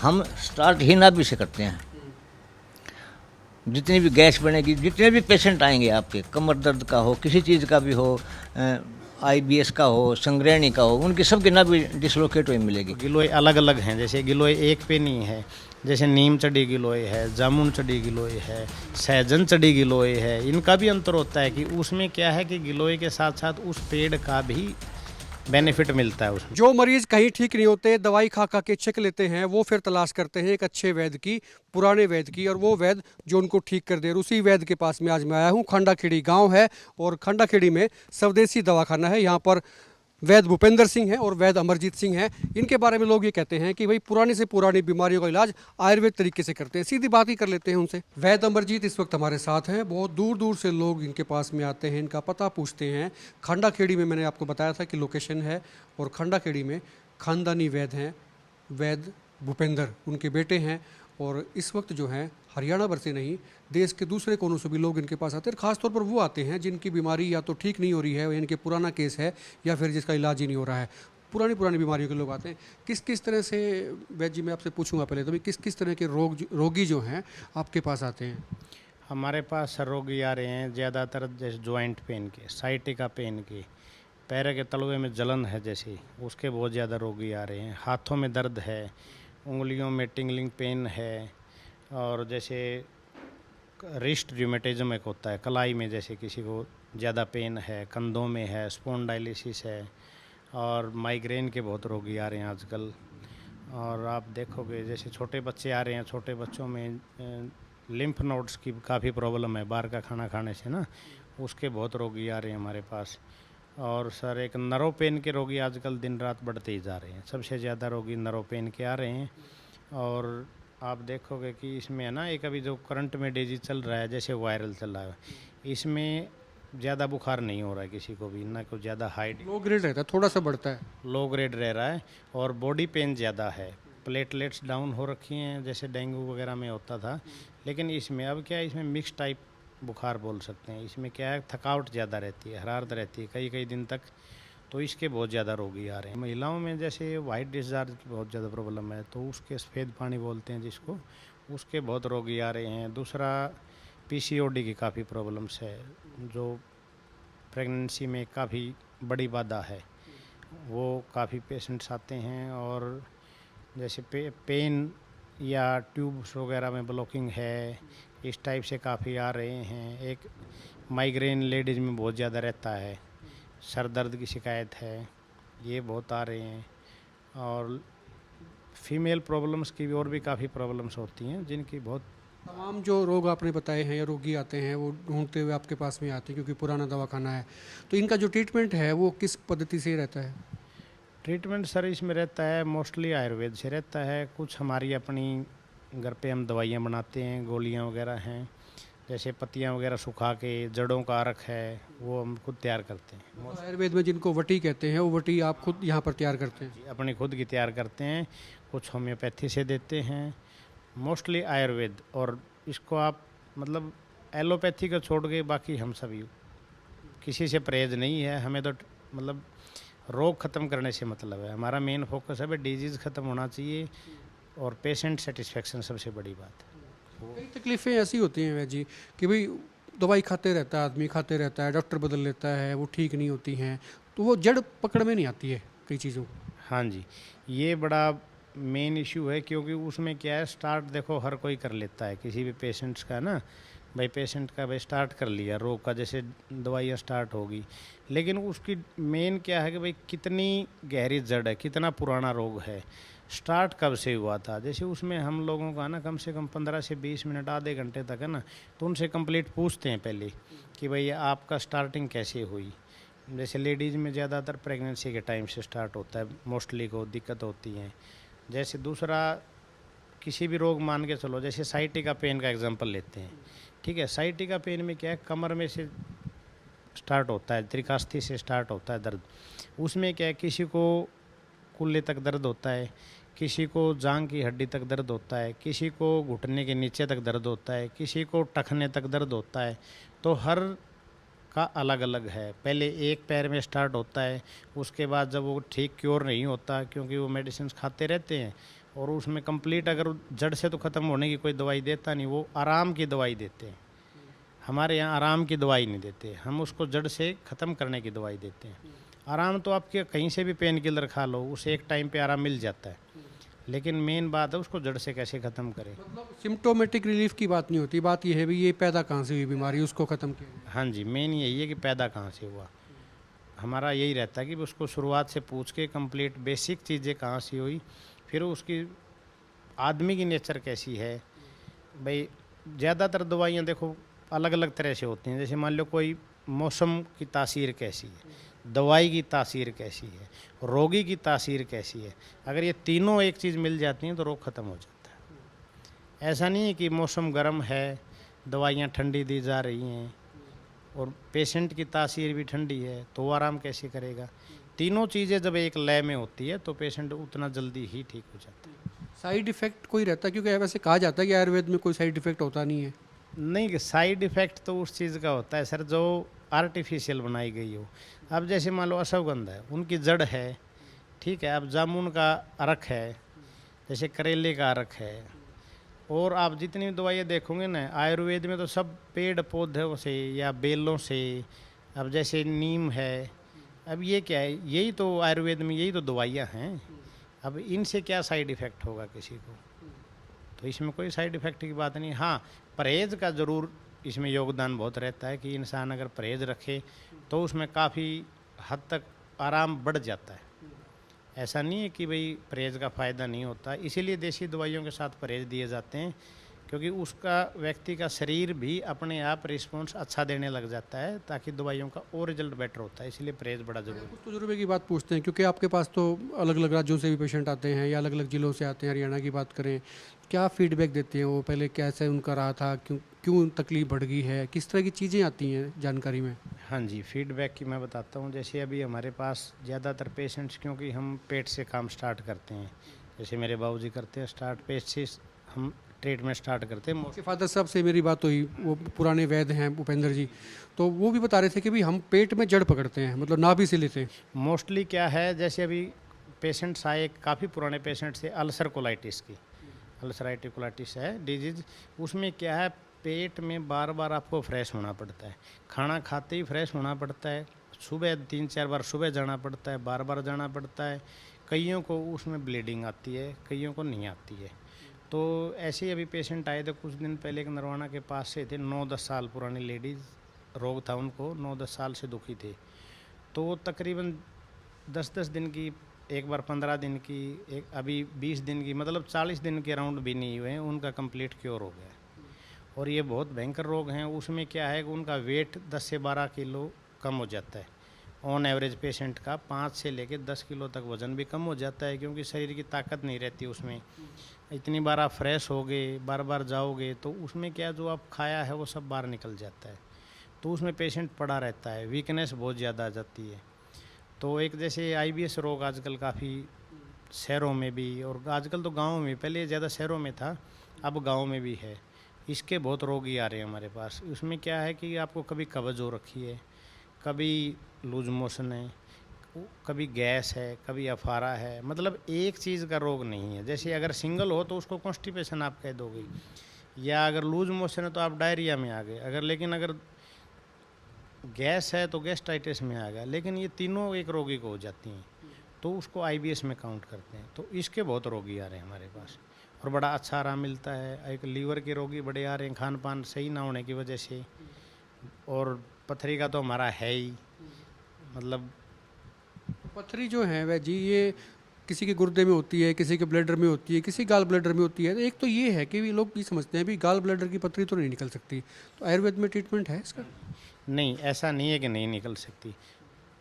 हम स्टार्ट ही नाभि से करते हैं। जितनी भी गैस बनेगी, जितने भी पेशेंट आएंगे आपके, कमर दर्द का हो, किसी चीज़ का भी हो, आईबीएस का हो, संग्रहणी का हो, उनकी सबकी नाभि डिसलोकेट हुई मिलेगी। गिलोय अलग अलग हैं, जैसे गिलोय एक पे नहीं है, जैसे नीम चढ़ी गिलोय है, जामुन चढ़ी गिलोय है, सहजन चढ़ी गिलोय है। इनका भी अंतर होता है कि उसमें क्या है कि गिलोय के साथ साथ उस पेड़ का भी बेनिफिट मिलता है उसमें। जो मरीज कहीं ठीक नहीं होते, दवाई खा खा के चेक लेते हैं, वो फिर तलाश करते हैं एक अच्छे वैद्य की, पुराने वैद्य की, और वो वैद्य जो उनको ठीक कर दे। और उसी वैद्य के पास में आज मैं आया हूँ। खंडाखेड़ी गांव है और खंडाखेड़ी में स्वदेशी दवाखाना है। यहाँ पर वैद्य भूपेंद्र सिंह है और वैद्य अमरजीत सिंह है। इनके बारे में लोग ये कहते हैं कि भाई पुरानी से पुरानी बीमारियों का इलाज आयुर्वेद तरीके से करते हैं। सीधी बात ही कर लेते हैं उनसे। वैद्य अमरजीत इस वक्त हमारे साथ हैं। बहुत दूर दूर से लोग इनके पास में आते हैं, इनका पता पूछते हैं। खंडाखेड़ी में मैंने आपको बताया था कि लोकेशन है, और खंडाखेड़ी में खानदानी वैद्य हैं, वैद्य भूपेंद्र, उनके बेटे हैं। और इस वक्त जो है हरियाणा भर से नहीं, देश के दूसरे कोनों से भी लोग इनके पास आते हैं। खासतौर पर वो आते हैं जिनकी बीमारी या तो ठीक नहीं हो रही है, इनके पुराना केस है, या फिर जिसका इलाज ही नहीं हो रहा है। पुरानी पुरानी बीमारियों के लोग आते हैं। किस किस तरह से, वैद्य जी मैं आपसे पूछूंगा पहले तो, भाई किस किस तरह के रोगी जो हैं आपके पास आते हैं? हमारे पास रोगी आ रहे हैं ज़्यादातर जैसे जॉइंट पेन के, साइटिका पेन के, पैर के तलवे में जलन है जैसे, उसके बहुत ज़्यादा रोगी आ रहे हैं। हाथों में दर्द है, उंगलियों में टिंगलिंग पेन है, और जैसे रिस्ट रिमेटिज्म एक होता है, कलाई में जैसे किसी को ज़्यादा पेन है, कंधों में है, स्पॉन्डाइलिसिस है, और माइग्रेन के बहुत रोगी आ रहे हैं आजकल। और आप देखोगे जैसे छोटे बच्चे आ रहे हैं, छोटे बच्चों में लिम्फ नोड्स की काफ़ी प्रॉब्लम है, बाहर का खाना खाने से ना, उसके बहुत रोगी आ रहे हैं हमारे पास। और सर एक नरो पेन के रोगी आजकल दिन रात बढ़ते ही जा रहे हैं, सबसे ज़्यादा रोगी नरो पेन के आ रहे हैं। और आप देखोगे कि इसमें है ना, एक अभी जो करंट में डिजीज चल रहा है जैसे वायरल चल रहा है, इसमें ज़्यादा बुखार नहीं हो रहा है किसी को भी, ना कोई ज़्यादा हाई, लो ग्रेड रहता है, थोड़ा सा बढ़ता है, लो ग्रेड रह रहा है। और बॉडी पेन ज़्यादा है, प्लेटलेट्स डाउन हो रखी हैं जैसे डेंगू वगैरह में होता था। लेकिन इसमें अब क्या है, इसमें मिक्स टाइप बुखार बोल सकते हैं। इसमें क्या है, थकावट ज़्यादा रहती है, हरारत रहती है कई कई दिन तक, तो इसके बहुत ज़्यादा रोगी आ रहे हैं। महिलाओं में जैसे वाइट डिस्चार्ज की बहुत ज़्यादा प्रॉब्लम है, तो उसके सफ़ेद पानी बोलते हैं जिसको, उसके बहुत रोगी आ रहे हैं। दूसरा पीसीओडी की काफ़ी प्रॉब्लम्स है, जो प्रेगनेंसी में काफ़ी बड़ी बाधा है, वो काफ़ी पेशेंट्स आते हैं। और जैसे पेन या ट्यूब्स वगैरह में ब्लॉकिंग है, इस टाइप से काफ़ी आ रहे हैं। एक माइग्रेन लेडीज़ में बहुत ज़्यादा रहता है, सर दर्द की शिकायत है, ये बहुत आ रहे हैं। और फीमेल प्रॉब्लम्स की भी और भी काफ़ी प्रॉब्लम्स होती हैं जिनकी बहुत। तमाम जो रोग आपने बताए हैं या रोगी आते हैं, वो ढूंढते हुए आपके पास में आते हैं क्योंकि पुराना दवाखाना है। तो इनका जो ट्रीटमेंट है वो किस पद्धति से रहता है? ट्रीटमेंट सर इसमें रहता है मोस्टली आयुर्वेद से रहता है। कुछ हमारी अपनी घर पे हम दवाइयाँ बनाते हैं, गोलियाँ वगैरह हैं, जैसे पत्तियाँ वगैरह सुखा के, जड़ों का अर्क है, वो हम खुद तैयार करते हैं। आयुर्वेद में जिनको वटी कहते हैं, वो वटी आप खुद यहाँ पर तैयार करते हैं? अपनी खुद की तैयार करते हैं, कुछ होम्योपैथी से देते हैं, मोस्टली आयुर्वेद। और इसको आप मतलब एलोपैथी को छोड़ के बाकी हम सभी किसी से परहेज नहीं है, हमें तो मतलब रोग ख़त्म करने से मतलब है। हमारा मेन फोकस है भाई डिजीज़ ख़त्म होना चाहिए, और पेशेंट सेटिस्फेक्शन सबसे बड़ी बात है। कई तकलीफ़ें ऐसी होती हैं वैद जी कि भाई दवाई खाते रहता है आदमी, खाते रहता है, डॉक्टर बदल लेता है, वो ठीक नहीं होती हैं, तो वो जड़ पकड़ में नहीं आती है कई चीज़ों। हाँ जी, ये बड़ा मेन इशू है, क्योंकि उसमें क्या है, स्टार्ट देखो हर कोई कर लेता है किसी भी पेशेंट्स का ना, भाई पेशेंट का भाई स्टार्ट कर लिया रोग का, जैसे दवाइयाँ स्टार्ट होगी, लेकिन उसकी मेन क्या है कि भाई कितनी गहरी जड़ है, कितना पुराना रोग है, स्टार्ट कब से हुआ था। जैसे उसमें हम लोगों का ना कम से कम 15 से 20 मिनट, आधे घंटे तक है ना, तो उनसे कंप्लीट पूछते हैं पहले कि भाई आपका स्टार्टिंग कैसे हुई। जैसे लेडीज़ में ज़्यादातर प्रेगनेंसी के टाइम से स्टार्ट होता है, मोस्टली को दिक्कत होती है। जैसे दूसरा किसी भी रोग मान के चलो, जैसे साइटिका पेन का एग्जांपल लेते हैं, ठीक है। साइटिका पेन में क्या है, कमर में से स्टार्ट होता है, त्रिकास्थी से स्टार्ट होता है दर्द। उसमें क्या है, किसी को कुल्ले तक दर्द होता है, किसी को जांग की हड्डी तक दर्द होता है, किसी को घुटने के नीचे तक दर्द होता है, किसी को टखने तक दर्द होता है। तो हर का अलग अलग है। पहले एक पैर में स्टार्ट होता है, उसके बाद जब वो ठीक क्योर नहीं होता, क्योंकि वो मेडिसिन खाते रहते हैं, और उसमें कंप्लीट अगर जड़ से तो ख़त्म होने की कोई दवाई देता नहीं, वो आराम की दवाई देते हैं। हमारे यहाँ आराम की दवाई नहीं देते, हम उसको जड़ से ख़त्म करने की दवाई देते हैं। आराम तो आपके कहीं से भी पेन किलर खा लो, उसे एक टाइम पे आराम मिल जाता है, लेकिन मेन बात है उसको जड़ से कैसे ख़त्म करें। मतलब सिम्टोमेटिक रिलीफ की बात नहीं होती, बात यह है भी ये पैदा कहाँ से हुई बीमारी, उसको ख़त्म किया जाए। हाँ जी, मेन यही है कि पैदा कहाँ से हुआ। हमारा यही रहता है कि उसको शुरुआत से पूछ के कंप्लीट बेसिक चीज़ें कहाँ से हुई, फिर उसकी आदमी की नेचर कैसी है। भाई ज़्यादातर दवाइयाँ देखो अलग अलग तरह से होती हैं, जैसे मान लो कोई मौसम की तासीर कैसी है, दवाई की तासीर कैसी है, रोगी की तासीर कैसी है। अगर ये तीनों एक चीज़ मिल जाती हैं तो रोग ख़त्म हो जाता है। ऐसा नहीं है कि मौसम गर्म है, दवाइयाँ ठंडी दी जा रही हैं और पेशेंट की तासीर भी ठंडी है, तो वो आराम कैसे करेगा। तीनों चीज़ें जब एक लय में होती है तो पेशेंट उतना जल्दी ही ठीक हो जाता है। साइड इफेक्ट कोई रहता है, क्योंकि वैसे कहा जाता है कि आयुर्वेद में कोई साइड इफेक्ट होता नहीं है। नहीं, साइड इफ़ेक्ट तो उस चीज़ का होता है सर जो आर्टिफिशियल बनाई गई हो। अब जैसे मान लो अश्वगंधा है, उनकी जड़ है, ठीक है। अब जामुन का अर्क है, जैसे करेले का अर्क है, और आप जितनी भी दवाइयाँ देखोगे ना आयुर्वेद में तो सब पेड़ पौधों से या बेलों से। अब जैसे नीम है, अब ये क्या है, यही तो आयुर्वेद में यही तो दवाइयाँ हैं। अब इनसे क्या साइड इफ़ेक्ट होगा किसी को, तो इसमें कोई साइड इफ़ेक्ट की बात नहीं। हाँ, परहेज़ का ज़रूर इसमें योगदान बहुत रहता है कि इंसान अगर परहेज़ रखे तो उसमें काफ़ी हद तक आराम बढ़ जाता है। ऐसा नहीं है कि भाई परहेज़ का फ़ायदा नहीं होता, इसीलिए देसी दवाइयों के साथ परहेज़ दिए जाते हैं, क्योंकि उसका व्यक्ति का शरीर भी अपने आप रिस्पॉन्स अच्छा देने लग जाता है, ताकि दवाइयों का और रिजल्ट बेटर होता है। इसलिए परहेज़ बड़ा ज़रूरी है। कुछ तजुर्बे की बात पूछते हैं, क्योंकि आपके पास तो अलग अलग राज्यों से भी पेशेंट आते हैं या अलग अलग ज़िलों से आते हैं। हरियाणा की बात करें, क्या फीडबैक देते हैं वो, पहले कैसे उनका रहा था, क्यों क्यों तकलीफ बढ़ गई है, किस तरह की चीज़ें आती हैं जानकारी में। हाँ जी, फीडबैक की मैं बताता हूँ। जैसे अभी हमारे पास ज़्यादातर पेशेंट्स, क्योंकि हम पेट से काम स्टार्ट करते हैं, जैसे मेरे बाबूजी करते हैं स्टार्ट, पेट से हम ट्रीटमेंट स्टार्ट करते हैं। आपके फादर साहब से मेरी बात हुई, वो पुराने वैद्य हैं भूपेंद्र जी, तो वो भी बता रहे थे कि भाई हम पेट में जड़ पकड़ते हैं, मतलब नाभि से लेते हैं। मोस्टली क्या है, जैसे अभी पेशेंट्स आए, काफ़ी पुराने पेशेंट्स थे अल्सर कोलाइटिस की, अल्सराइटिस कोलाइटिस है डिजीज़। उसमें क्या है, पेट में बार बार आपको फ्रेश होना पड़ता है, खाना खाते ही फ्रेश होना पड़ता है, सुबह 3-4 बार सुबह जाना पड़ता है, बार बार जाना पड़ता है। कईयों को उसमें ब्लीडिंग आती है, कईयों को नहीं आती है। तो ऐसे ही अभी पेशेंट आए थे कुछ दिन पहले, एक नरवाना के पास से थे, 9-10 साल पुरानी लेडीज़, रोग था उनको, 9-10 साल से दुखी थे। तो वो तकरीबन 10-10 दिन की, एक बार 15 दिन की, एक अभी 20 दिन की, मतलब 40 दिन के राउंड भी नहीं हुए हैं, उनका कंप्लीट क्योर हो गया। और ये बहुत भयंकर रोग हैं। उसमें क्या है कि उनका वेट 10 से 12 किलो कम हो जाता है। ऑन एवरेज पेशेंट का 5 से लेकर 10 किलो तक वज़न भी कम हो जाता है, क्योंकि शरीर की ताकत नहीं रहती उसमें। इतनी बार आप फ्रेश होगे, बार बार जाओगे, तो उसमें क्या जो आप खाया है वो सब बाहर निकल जाता है, तो उसमें पेशेंट पड़ा रहता है, वीकनेस बहुत ज़्यादा आ जाती है। तो एक जैसे IBS रोग आजकल काफ़ी शहरों में भी, और आजकल तो गाँव में, पहले ज़्यादा शहरों में था, अब गाँव में भी है। इसके बहुत रोगी आ रहे हैं हमारे पास। उसमें क्या है कि आपको कभी कब्ज़ हो रखी है, कभी लूज मोशन है, कभी गैस है, कभी अफारा है, मतलब एक चीज़ का रोग नहीं है। जैसे अगर सिंगल हो तो उसको कॉन्स्टिपेशन आप कह दोगे, या अगर लूज मोशन है तो आप डायरिया में आ गए, लेकिन अगर गैस है तो गैस्ट्राइटिस में आ गया। लेकिन ये तीनों एक रोगी को हो जाती हैं, तो उसको IBS में काउंट करते हैं। तो इसके बहुत रोगी आ रहे हैं हमारे पास, और बड़ा अच्छा आराम मिलता है। एक लीवर के रोगी बड़े आ रहे हैं, खान पान सही ना होने की वजह से, और पथरी का तो हमारा है ही, मतलब पथरी जो है वह जी, ये किसी के गुर्दे में होती है, किसी के ब्लैडर में होती है, किसी गाल ब्लैडर में होती है। तो एक तो ये है कि भी लोग ये समझते हैं भी गाल ब्लैडर की पथरी तो नहीं निकल सकती, तो आयुर्वेद में ट्रीटमेंट है इसका? नहीं, ऐसा नहीं है कि नहीं निकल सकती।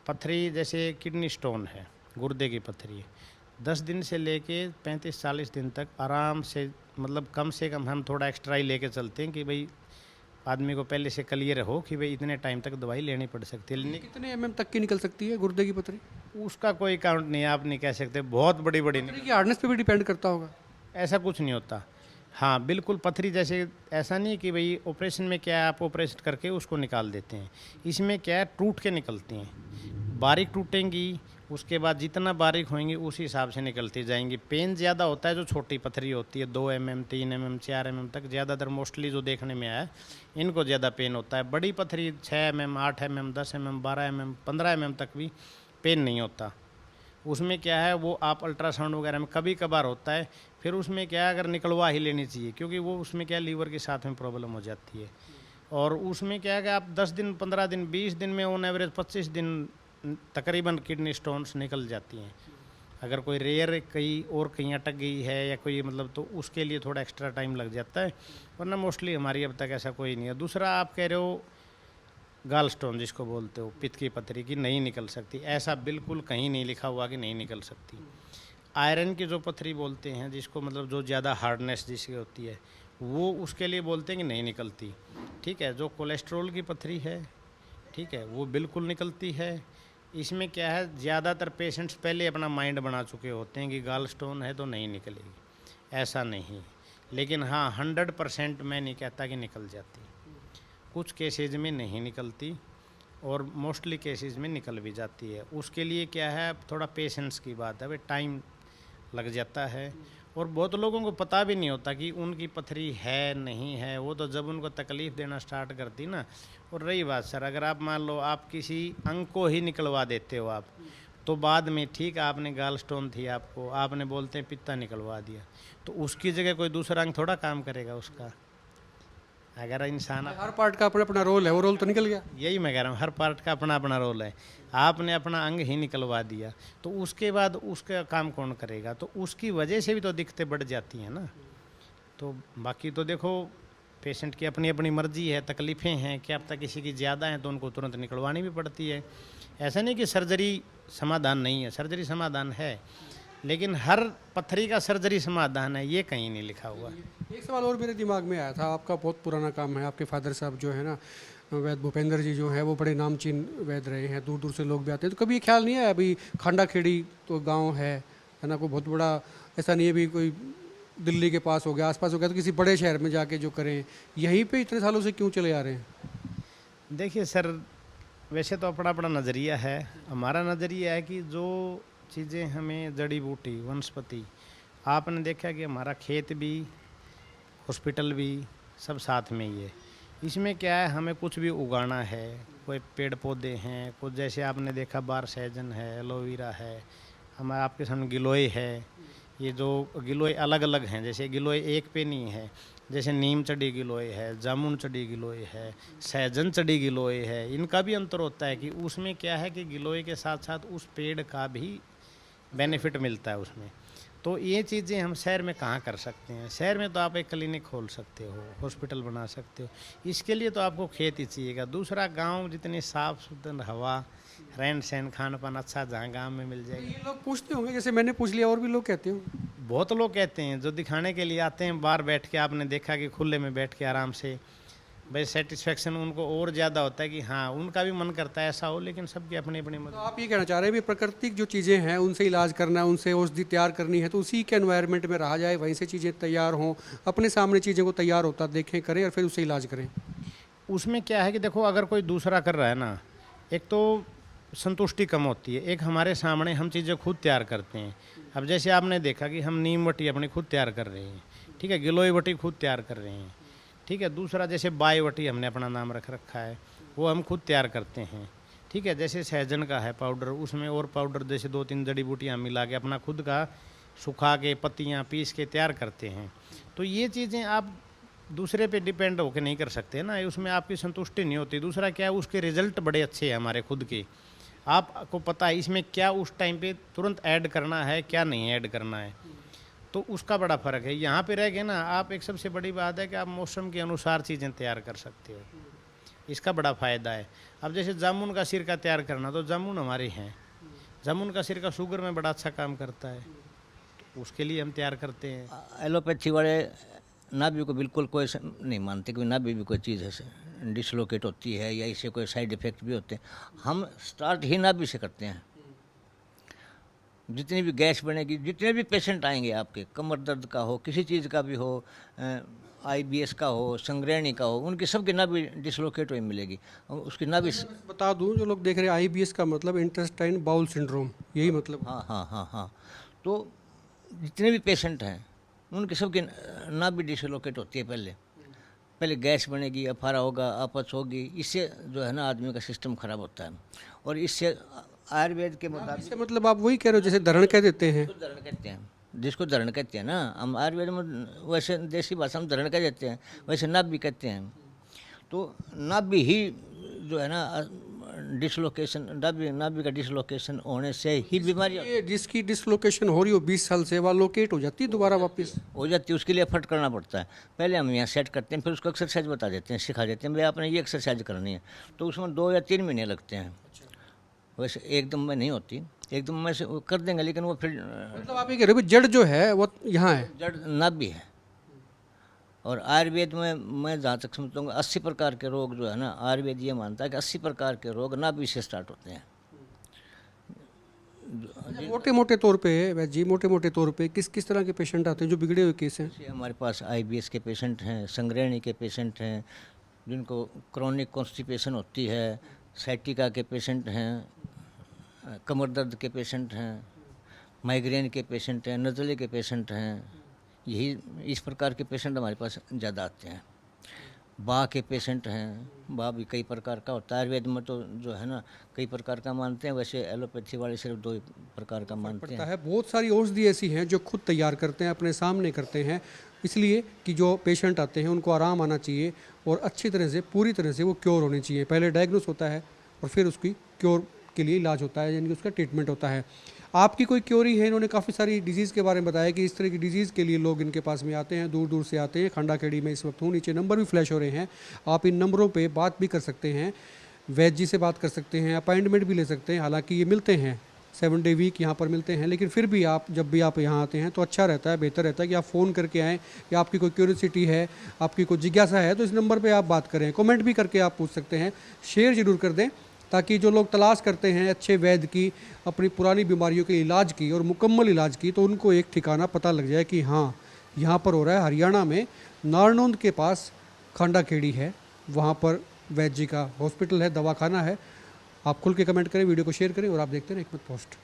पथरी जैसे किडनी स्टोन है, गुर्दे की पथरी है, 10 दिन से लेके 35-40 दिन तक आराम से, मतलब कम से कम हम थोड़ा एक्स्ट्रा ही लेके चलते हैं कि भाई आदमी को पहले से क्लियर हो कि भाई इतने टाइम तक दवाई लेनी पड़ सकती है। लेकिन कितने mm तक की निकल सकती है गुर्दे की पथरी? उसका कोई काउंट नहीं, आप नहीं कह सकते, बहुत बड़ी बड़ी पथरी की हार्डनेस पे भी डिपेंड करता होगा। ऐसा कुछ नहीं होता। हाँ बिल्कुल, पथरी जैसे ऐसा नहीं कि भाई ऑपरेशन में क्या है, आप ऑपरेशन करके उसको निकाल देते हैं। इसमें क्या है, टूट के निकलती हैं। बारीक टूटेंगी, उसके बाद जितना बारीक होंगी उस हिसाब से निकलती जाएंगी। पेन ज़्यादा होता है जो छोटी पथरी होती है, 2 mm 3 mm 4 mm तक ज़्यादातर मोस्टली जो देखने में आया है इनको ज़्यादा पेन होता है। बड़ी पथरी 6 mm 8 mm 10 mm 12 mm 15 mm तक भी पेन नहीं होता। उसमें क्या है, वो आप अल्ट्रासाउंड वगैरह में कभी कभार होता है, फिर उसमें क्या है अगर निकलवा ही लेनी चाहिए, क्योंकि वो उसमें क्या लीवर के साथ में प्रॉब्लम हो जाती है। और उसमें क्या है कि आप 10 दिन 15 दिन 20 दिन में ऑन एवरेज 25 दिन तकरीबन किडनी स्टोन्स निकल जाती हैं। अगर कोई रेयर कहीं अटक गई है या कोई मतलब, तो उसके लिए थोड़ा एक्स्ट्रा टाइम लग जाता है, वरना मोस्टली हमारी अब तक ऐसा कोई नहीं है। दूसरा आप कह रहे हो गाल स्टोन जिसको बोलते हो, पित्त की पथरी की नहीं निकल सकती, ऐसा बिल्कुल कहीं नहीं लिखा हुआ कि नहीं निकल सकती। आयरन की जो पथरी बोलते हैं जिसको मतलब जो ज़्यादा हार्डनेस जिसकी होती है, वो उसके लिए बोलते हैं कि नहीं निकलती। ठीक है, जो कोलेस्ट्रॉल की पथरी है, ठीक है, वो बिल्कुल निकलती है। इसमें क्या है, ज़्यादातर पेशेंट्स पहले अपना माइंड बना चुके होते हैं कि गाल स्टोन है तो नहीं निकलेगी, ऐसा नहीं। लेकिन हाँ 100% मैं नहीं कहता कि निकल जाती, कुछ केसेज में नहीं निकलती और मोस्टली केसेस में निकल भी जाती है। उसके लिए क्या है, थोड़ा पेशेंस की बात है, भाई टाइम लग जाता है। और बहुत लोगों को पता भी नहीं होता कि उनकी पथरी है नहीं है, वो तो जब उनको तकलीफ़ देना स्टार्ट करती ना। और रही बात सर, अगर आप मान लो आप किसी अंग को ही निकलवा देते हो आप, तो बाद में ठीक आपने गाल स्टोन थी आपको, आपने बोलते हैं पित्ता निकलवा दिया, तो उसकी जगह कोई दूसरा अंग थोड़ा काम करेगा उसका। अगर इंसान हर पार्ट का अपना अपना रोल है, वो रोल तो निकल गया। यही मैं कह रहा हूँ, हर पार्ट का अपना अपना रोल है। आपने अपना अंग ही निकलवा दिया तो उसके बाद उसका काम कौन करेगा, तो उसकी वजह से भी तो दिक्कतें बढ़ जाती हैं ना। तो बाकी तो देखो पेशेंट की अपनी अपनी मर्जी है, तकलीफ़ें हैं, क्या पता किसी की ज़्यादा हैं तो उनको तुरंत निकलवानी भी पड़ती है। ऐसा नहीं कि सर्जरी समाधान नहीं है, सर्जरी समाधान है, लेकिन हर पथरी का सर्जरी समाधान है ये कहीं नहीं लिखा हुआ। एक सवाल और मेरे दिमाग में आया था, आपका बहुत पुराना काम है, आपके फादर साहब जो है ना वैद्य भूपेंद्र जी जो है वो बड़े नामचीन वैद्य रहे हैं, दूर दूर से लोग भी आते हैं, तो कभी ये ख्याल नहीं आया अभी खांडा खेड़ी तो गांव है ना, कोई बहुत बड़ा ऐसा नहीं है भी कोई दिल्ली के पास हो गया आसपास हो गया, तो किसी बड़े शहर में जाके जो करें, यहीं पे इतने सालों से क्यों चले आ रहे हैं? देखिए सर, वैसे तो अपना अपना नज़रिया है, हमारा नज़रिया है कि जो चीज़ें हमें जड़ी बूटी वनस्पति, आपने देखा कि हमारा खेत भी हॉस्पिटल भी सब साथ में ही है। इसमें क्या है, हमें कुछ भी उगाना है, कोई पेड़ पौधे हैं, कुछ जैसे आपने देखा बार सहजन है, एलोवेरा है, हमारा आपके सामने गिलोय है। ये जो गिलोय अलग अलग हैं, जैसे गिलोय एक पे नहीं है, जैसे नीम चढ़ी गिलोय है, जामुन चढ़ी गिलोय है, सहजन चढ़ी गिलोय है। इनका भी अंतर होता है कि उसमें क्या है कि गिलोय के साथ साथ उस पेड़ का भी बेनिफिट मिलता है उसमें। तो ये चीज़ें हम शहर में कहाँ कर सकते हैं? शहर में तो आप एक क्लिनिक खोल सकते हो, हॉस्पिटल बना सकते हो, इसके लिए तो आपको खेत ही चाहिएगा। दूसरा गांव जितनी साफ़ सुथरा हवा, रहन सहन, खान पान अच्छा जहाँ गांव में मिल जाएगा। ये लोग पूछते होंगे, जैसे मैंने पूछ लिया, और भी लोग कहते होंगे। बहुत लोग कहते हैं जो दिखाने के लिए आते हैं, बाहर बैठ के आपने देखा कि खुले में बैठ के आराम से, भाई सेटिस्फेक्शन उनको और ज़्यादा होता है कि हाँ उनका भी मन करता है ऐसा हो, लेकिन सबकी अपनी अपनी तो आप ये कहना चाह रहे हैं भी प्राकृतिक जो चीज़ें हैं उनसे इलाज करना है, उनसे औषधि तैयार करनी है, तो उसी के एनवायरनमेंट में रहा जाए, वहीं से चीज़ें तैयार हों, अपने सामने चीज़ों को तैयार होता देखें, करें और फिर उससे इलाज करें। उसमें क्या है कि देखो अगर कोई दूसरा कर रहा है ना, एक तो संतुष्टि कम होती है, एक हमारे सामने हम चीज़ें खुद तैयार करते हैं। अब जैसे आपने देखा कि हम नीम वटी अपनी खुद तैयार कर रहे हैं, ठीक है, गिलोय वटी खुद तैयार कर रहे हैं, ठीक है। दूसरा जैसे बाय वटी हमने अपना नाम रख रखा है, वो हम खुद तैयार करते हैं, ठीक है। जैसे सहजन का है पाउडर, उसमें और पाउडर जैसे 2-3 जड़ी बूटियाँ मिला के अपना खुद का सुखा के पत्तियाँ पीस के तैयार करते हैं। तो ये चीज़ें आप दूसरे पे डिपेंड होकर नहीं कर सकते ना, उसमें आपकी संतुष्टि नहीं होती। दूसरा क्या है, उसके रिजल्ट बड़े अच्छे हैं हमारे खुद के, आपको पता है इसमें क्या उस टाइम पे तुरंत ऐड करना है, क्या नहीं ऐड करना है, तो उसका बड़ा फ़र्क है। यहाँ पे रह गए ना आप, एक सबसे बड़ी बात है कि आप मौसम के अनुसार चीज़ें तैयार कर सकते हो, इसका बड़ा फ़ायदा है। अब जैसे जामुन का सिरका तैयार करना, तो जामुन हमारे हैं, जामुन का सिरका शुगर में बड़ा अच्छा काम करता है, तो उसके लिए हम तैयार करते हैं। एलोपैथी वाले नाभि को बिल्कुल कोई नहीं मानते कि नाभि भी कोई चीज़ है डिसलोकेट होती है या इससे कोई साइड इफ़ेक्ट भी होते हैं। हम स्टार्ट ही नाभि से करते हैं। जितनी भी गैस बनेगी, जितने भी पेशेंट आएंगे आपके, कमर दर्द का हो, किसी चीज़ का भी हो, IBS का हो, संग्रहणी का हो, उनकी सबकी नाभि डिसलोकेट हुई मिलेगी। और उसकी नाभि बता दूं जो लोग देख रहे हैं, IBS का मतलब इंटेस्टाइन बाउल सिंड्रोम, यही मतलब। हाँ हाँ हाँ हाँ। तो जितने भी पेशेंट हैं उनकी सबकी नाभि डिसलोकेट होती है। पहले गैस बनेगी, अफारा होगा, अपच होगी, इससे जो है ना आदमी का सिस्टम खराब होता है। और इससे आयुर्वेद के मुताबिक इससे मतलब आप वही कह रहे हो जैसे धरण कह देते हैं। जिसको धरण कहते हैं, जिसको धरण कहते हैं ना, हम आयुर्वेद में वैसे देसी भाषा में धरण कह देते हैं, वैसे नाभि कहते हैं। तो नाभि ही जो है ना डिसलोकेशन, नाभि का डिसलोकेशन होने से ही बीमारी ये जिसकी डिसलोकेशन हो रही हो 20 साल से, वह लोकेट हो जाती है दोबारा वापस। हो जाती है। उसके लिए एफर्ट करना पड़ता है। पहले हम यहाँ सेट करते हैं, फिर उसको एक्सरसाइज बता देते हैं, सिखा देते हैं, भाई आपने ये एक्सरसाइज करनी है। तो उसमें 2 या 3 महीने लगते हैं। वैसे एकदम में नहीं होती, एकदम में से वो कर देंगे, लेकिन वो फिर मतलब आप ये कह रहे हो कि जड़ जो है वो यहाँ है। जड़ नाभि है। और आयुर्वेद में मैं जहाँ तक समझता हूँ 80 प्रकार के रोग जो है ना, आयुर्वेद ये मानता है कि 80 प्रकार के रोग नाभि से स्टार्ट होते हैं। मोटे मोटे तौर पे वैद्य जी, मोटे मोटे तौर पे किस किस तरह के पेशेंट आते हैं जो बिगड़े हुए केस हैं? जैसे हमारे पास IBS के पेशेंट हैं, संग्रहणी के पेशेंट हैं, जिनको क्रोनिक कॉन्स्टिपेशन होती है, साइटिका के पेशेंट हैं, कमर दर्द के पेशेंट हैं, माइग्रेन के पेशेंट हैं, नज़ले के पेशेंट हैं। यही इस प्रकार के पेशेंट हमारे पास ज़्यादा आते हैं। बाह के पेशेंट हैं, बाह भी कई प्रकार का होता है। आयुर्वेद में तो जो है ना कई प्रकार का मानते हैं, वैसे एलोपैथी वाले सिर्फ 2 प्रकार का मानते पड़ता हैं। है। बहुत सारी औषधि ऐसी हैं जो खुद तैयार करते हैं, अपने सामने करते हैं, इसलिए कि जो पेशेंट आते हैं उनको आराम आना चाहिए और अच्छी तरह से, पूरी तरह से वो क्योर होनी चाहिए। पहले डायग्नोस होता है और फिर उसकी क्योर के लिए इलाज होता है, यानी कि उसका ट्रीटमेंट होता है। आपकी कोई क्योरी है? इन्होंने काफ़ी सारी डिजीज़ के बारे में बताया कि इस तरह की डिजीज़ के लिए लोग इनके पास में आते हैं, दूर दूर से आते हैं। खंडा खेड़ी में इस वक्त हूँ, नीचे नंबर भी फ्लैश हो रहे हैं, आप इन नंबरों पे बात भी कर सकते हैं, वैद्य जी से बात कर सकते हैं, अपॉइंटमेंट भी ले सकते हैं। हालांकि ये मिलते हैं 7 डे वीक यहाँ पर मिलते हैं, लेकिन फिर भी आप जब भी आप यहाँ आते हैं तो अच्छा रहता है, बेहतर रहता है कि आप फ़ोन करके आएँ, या आपकी कोई क्यूरियोसिटी है, आपकी कोई जिज्ञासा है तो इस नंबर पर आप बात करें। कमेंट भी करके आप पूछ सकते हैं, शेयर ज़रूर कर दें, ताकि जो लोग तलाश करते हैं अच्छे वैद्य की, अपनी पुरानी बीमारियों के इलाज की और मुकम्मल इलाज की, तो उनको एक ठिकाना पता लग जाए कि हाँ यहाँ पर हो रहा है। हरियाणा में नारनौंद के पास खंडा खेड़ी है, वहाँ पर वैद्य जी का हॉस्पिटल है, दवाखाना है। आप खुल के कमेंट करें, वीडियो को शेयर करें और आप देखते रहें हिकमत पोस्ट।